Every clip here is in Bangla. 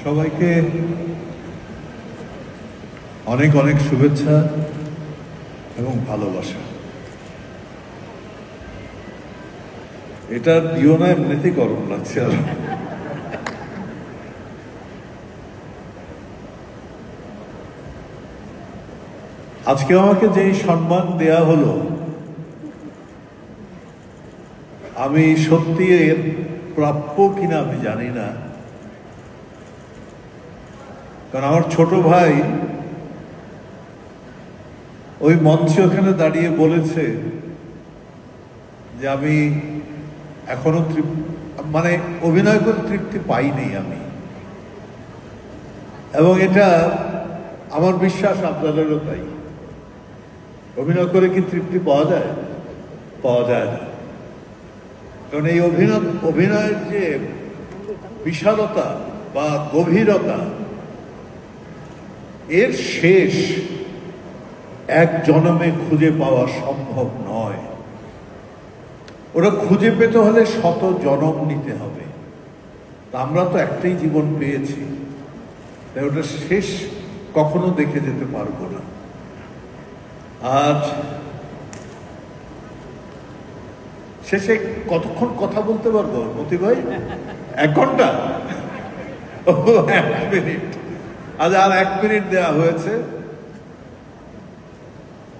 সবাইকে অনেক অনেক শুভেচ্ছা এবং ভালোবাসা। এটা দিও না, এমনিতেই গরম লাগছে। আর আজকে আমাকে যেই সম্মান দেয়া হলো, আমি সত্যি এর প্রাপ্য কিনা আমি জানি না, কারণ আমার ছোট ভাই ওই মঞ্চে ওখানে দাঁড়িয়ে বলেছে যে আমি এখনো মানে অভিনয় করে তৃপ্তি পাইনি আমি, এবং এটা আমার বিশ্বাস আপনাদেরও তাই। অভিনয় করে কি তৃপ্তি পাওয়া যায়? পাওয়া যায় না। কারণ এই অভিনয়ের যে বিশালতা বা গভীরতা, এর শেষ এক জন্মে খুঁজে পাওয়া সম্ভব নয়। ওরা খুঁজে পেতে হলে শত জন্ম নিতে হবে। আমরা তো একটাই জীবন পেয়েছি, তাই ওটা শেষ কখনো দেখে যেতে পারবো না। আর শেষে কতক্ষণ কথা বলতে পারবো মতি ভাই? 1 ঘন্টা? 1 মিনিট। আজ আর 1 মিনিট দেওয়া হয়েছে।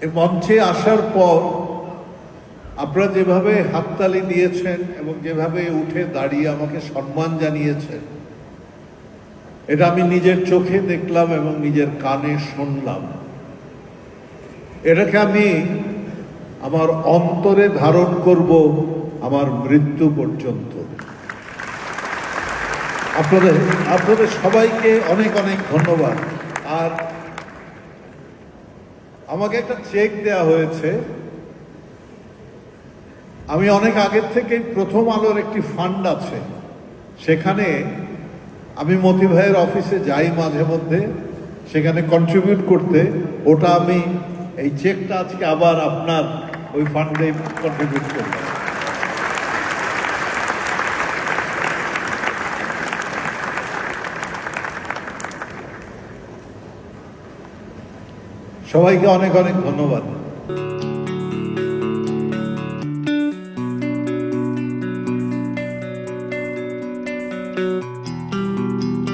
এই মঞ্চে আসার পর আপনারা যেভাবে হাততালি দিয়েছেন এবং যেভাবে উঠে দাঁড়িয়ে আমাকে সম্মান জানিয়েছেন, এটা আমি নিজের চোখে দেখলাম এবং নিজের কানে শুনলাম। এটাকে আমি আমার অন্তরে ধারণ করব আমার মৃত্যু পর্যন্ত। আপনাদের সবাইকে অনেক অনেক ধন্যবাদ। আর আমাকে একটা চেক দেয়া হয়েছে। আমি অনেক আগের থেকে প্রথম আলোর একটি ফান্ড আছে, সেখানে আমি মতি ভাইয়ের অফিসে যাই মাঝে মধ্যে, সেখানে কন্ট্রিবিউট করতে। ওটা আমি এই চেকটা আজকে আবার আপনার ওই ফান্ডে কন্ট্রিবিউট করলাম। সবাইকে অনেক অনেক ধন্যবাদ।